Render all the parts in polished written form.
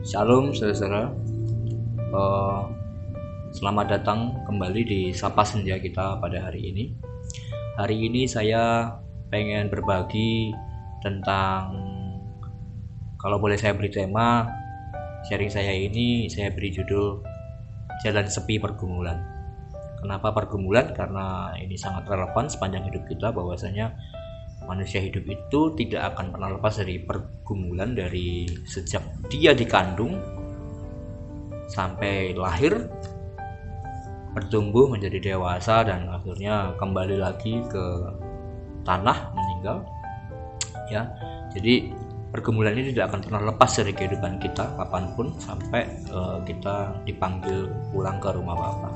Shalom saudara-saudara. Eh, Selamat datang kembali di Sapa Senja kita pada hari ini. Hari ini saya pengen berbagi tentang, kalau boleh saya beri tema sharing saya ini, saya beri judul Jalan Sepi Pergumulan. Kenapa pergumulan? Karena ini sangat relevan sepanjang hidup kita, bahwasanya manusia hidup itu tidak akan pernah lepas dari pergumulan, dari sejak dia dikandung sampai lahir, bertumbuh menjadi dewasa, dan akhirnya kembali lagi ke tanah, meninggal. Ya, jadi pergumulan ini tidak akan pernah lepas dari kehidupan kita kapanpun sampai kita dipanggil pulang ke rumah Bapa.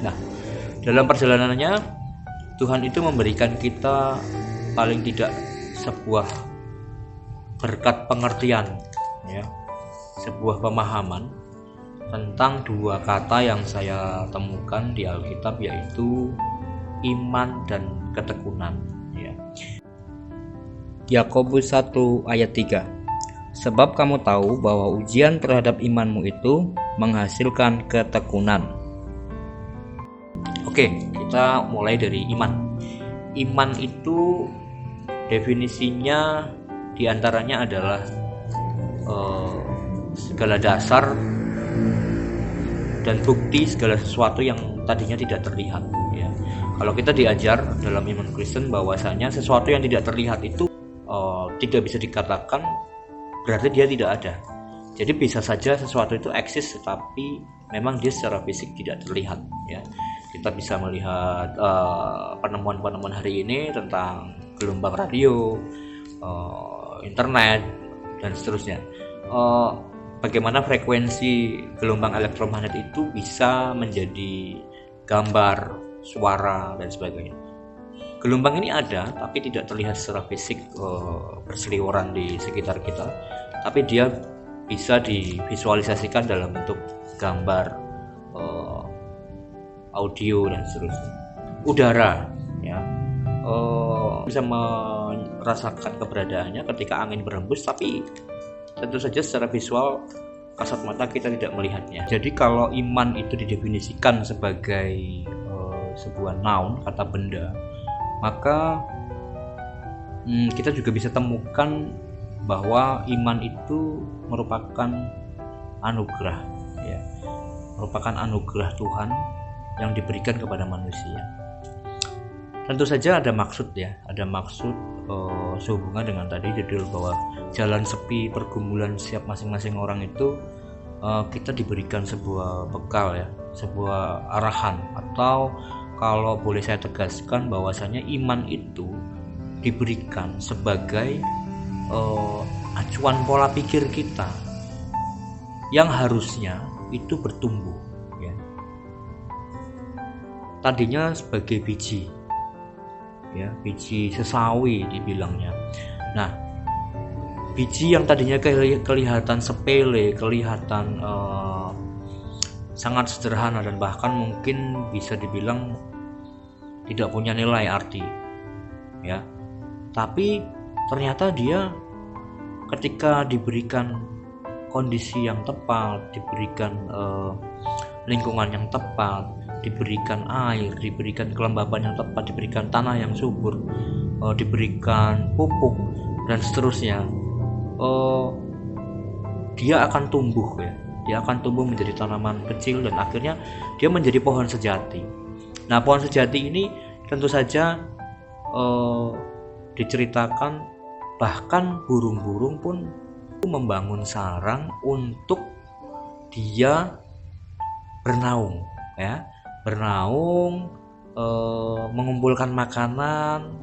Nah, dalam perjalanannya Tuhan itu memberikan kita paling tidak sebuah berkat pengertian, ya, sebuah pemahaman tentang dua kata yang saya temukan di Alkitab, yaitu iman dan ketekunan, ya. Yakobus 1 ayat 3. Sebab kamu tahu bahwa ujian terhadap imanmu itu menghasilkan ketekunan. Oke, kita mulai dari iman. Iman itu definisinya diantaranya adalah segala dasar dan bukti segala sesuatu yang tadinya tidak terlihat, ya. Kalau kita diajar dalam iman Kristen bahwasanya sesuatu yang tidak terlihat itu tidak bisa dikatakan berarti dia tidak ada. Jadi bisa saja sesuatu itu eksis tetapi memang dia secara fisik tidak terlihat, ya. Kita bisa melihat penemuan-penemuan hari ini tentang gelombang radio, internet, dan seterusnya. Bagaimana frekuensi gelombang elektromagnet itu bisa menjadi gambar, suara, dan sebagainya. Gelombang ini ada tapi tidak terlihat secara fisik berseliweran di sekitar kita, tapi dia bisa divisualisasikan dalam bentuk gambar, audio, dan seterusnya. Udara, ya, bisa merasakan keberadaannya ketika angin berhembus, tapi tentu saja secara visual kasat mata kita tidak melihatnya. Jadi kalau iman itu didefinisikan sebagai sebuah noun, kata benda, maka kita juga bisa temukan bahwa iman itu merupakan anugerah, ya, merupakan anugerah Tuhan yang diberikan kepada manusia. Tentu saja ada maksud, ya, ada maksud sehubungan dengan tadi judul bahwa jalan sepi pergumulan setiap masing-masing orang itu, kita diberikan sebuah bekal, ya, sebuah arahan, atau kalau boleh saya tegaskan bahwasanya iman itu diberikan sebagai acuan pola pikir kita yang harusnya itu bertumbuh, ya. Tadinya sebagai biji, ya, biji sesawi dibilangnya. Nah, biji yang tadinya kelihatan sepele, kelihatan sangat sederhana, dan bahkan mungkin bisa dibilang tidak punya nilai arti, ya, tapi ternyata dia ketika diberikan kondisi yang tepat, diberikan lingkungan yang tepat, diberikan air, diberikan kelembaban yang tepat, diberikan tanah yang subur, diberikan pupuk, dan seterusnya, dia akan tumbuh, ya. Dia akan tumbuh menjadi tanaman kecil dan akhirnya dia menjadi pohon sejati. Nah, pohon sejati ini tentu saja diceritakan bahkan burung-burung pun membangun sarang untuk dia bernaung, ya, bernaung, mengumpulkan makanan,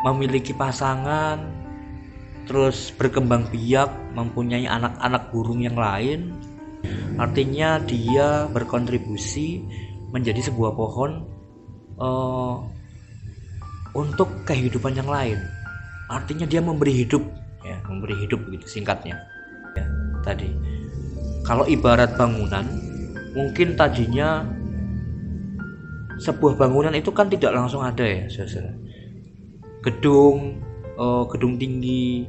memiliki pasangan, terus berkembang biak, mempunyai anak-anak burung yang lain. Artinya dia berkontribusi menjadi sebuah pohon untuk kehidupan yang lain. Artinya dia memberi hidup, ya, memberi hidup, begitu singkatnya, ya. Tadi kalau ibarat bangunan, mungkin tadinya sebuah bangunan itu kan tidak langsung ada, ya, saudara. Gedung tinggi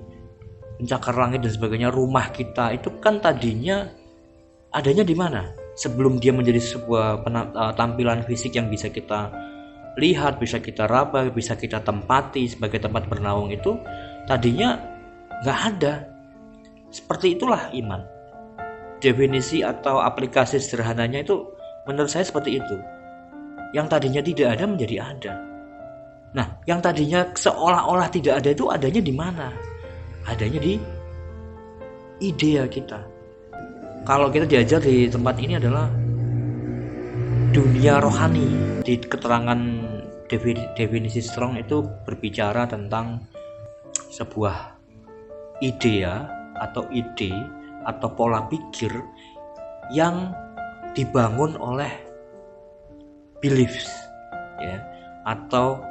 pencakar langit dan sebagainya, rumah kita itu kan tadinya adanya di mana? Sebelum dia menjadi sebuah tampilan fisik yang bisa kita lihat, bisa kita raba, bisa kita tempati sebagai tempat bernaung, itu tadinya nggak ada. Seperti itulah iman. Definisi atau aplikasi sederhananya itu menurut saya seperti itu. Yang tadinya tidak ada menjadi ada. Nah, yang tadinya seolah-olah tidak ada itu adanya di mana? Adanya di idea kita. Kalau kita diajar di tempat ini adalah dunia rohani. Di keterangan definisi Strong itu berbicara tentang sebuah idea atau ide atau pola pikir yang dibangun oleh beliefs, ya, atau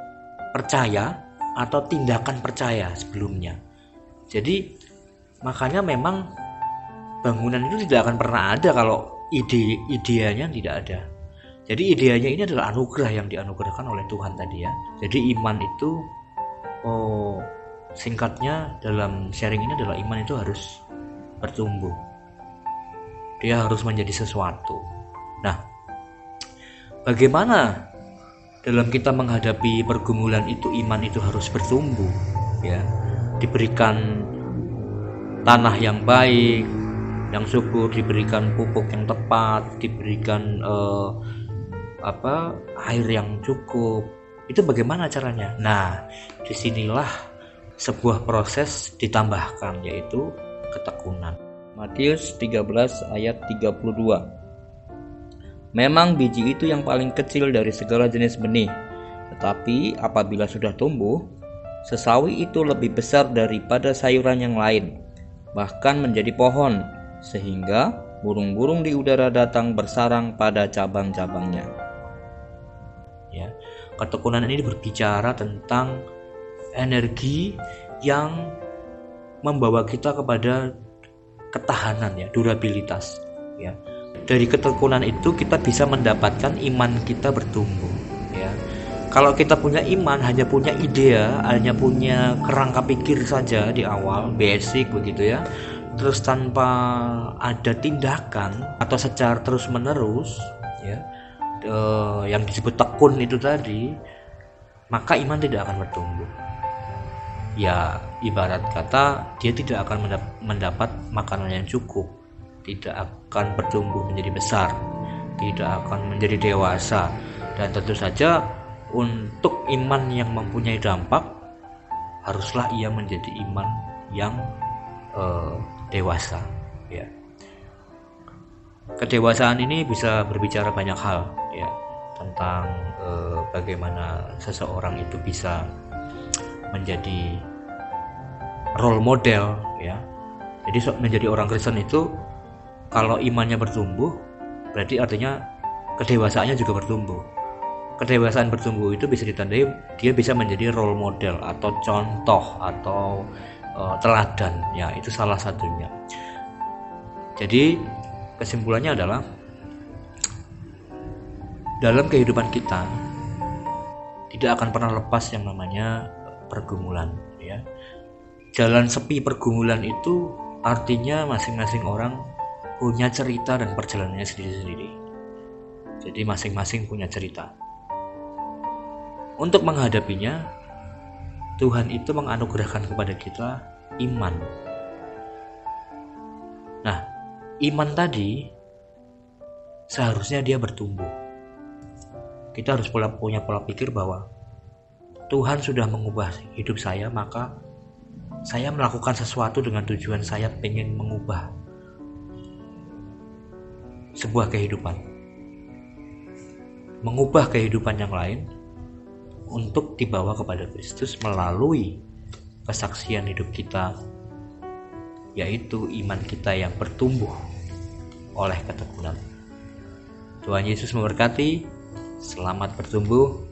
percaya atau tindakan percaya sebelumnya. Jadi makanya memang bangunan itu tidak akan pernah ada kalau ideanya tidak ada. Jadi ideanya ini adalah anugerah yang dianugerahkan oleh Tuhan tadi ya. Jadi iman itu singkatnya dalam sharing ini adalah iman itu harus bertumbuh. Dia harus menjadi sesuatu. Nah, bagaimana dalam kita menghadapi pergumulan itu iman itu harus bertumbuh ya. Diberikan tanah yang baik, yang subur, diberikan pupuk yang tepat, diberikan air yang cukup. Itu bagaimana caranya? Nah, disinilah sebuah proses ditambahkan, yaitu ketekunan. Matius 13 ayat 32. Memang biji itu yang paling kecil dari segala jenis benih, tetapi apabila sudah tumbuh, sesawi itu lebih besar daripada sayuran yang lain, bahkan menjadi pohon, sehingga burung-burung di udara datang bersarang pada cabang-cabangnya. Ya, ketekunan ini berbicara tentang energi yang membawa kita kepada ketahanan ya, durabilitas ya. Dari ketekunan itu kita bisa mendapatkan iman kita bertumbuh ya. Kalau kita punya iman, hanya punya ide, hanya punya kerangka pikir saja di awal, basic begitu ya, terus tanpa ada tindakan atau secara terus menerus ya, yang disebut tekun itu tadi, maka iman tidak akan bertumbuh. Ya, ibarat kata dia tidak akan mendapat makanan yang cukup, tidak akan bertumbuh menjadi besar, tidak akan menjadi dewasa. Dan tentu saja untuk iman yang mempunyai dampak, haruslah ia menjadi iman yang dewasa ya. Kedewasaan ini bisa berbicara banyak hal ya, tentang bagaimana seseorang itu bisa menjadi role model ya. Jadi menjadi orang Kristen itu kalau imannya bertumbuh, berarti artinya kedewasaannya juga bertumbuh. Kedewasaan bertumbuh itu bisa ditandai dia bisa menjadi role model atau contoh atau teladan ya, itu salah satunya. Jadi kesimpulannya adalah dalam kehidupan kita tidak akan pernah lepas yang namanya pergumulan ya. Jalan sepi pergumulan itu artinya masing-masing orang punya cerita dan perjalanannya sendiri-sendiri. Jadi masing-masing punya cerita. Untuk menghadapinya, Tuhan itu menganugerahkan kepada kita iman. Nah, iman tadi seharusnya dia bertumbuh. Kita harus punya pola pikir bahwa Tuhan sudah mengubah hidup saya, maka saya melakukan sesuatu dengan tujuan saya pengen mengubah sebuah kehidupan, mengubah kehidupan yang lain untuk dibawa kepada Kristus melalui kesaksian hidup kita, yaitu iman kita yang bertumbuh oleh ketekunan. Tuhan Yesus memberkati. Selamat bertumbuh.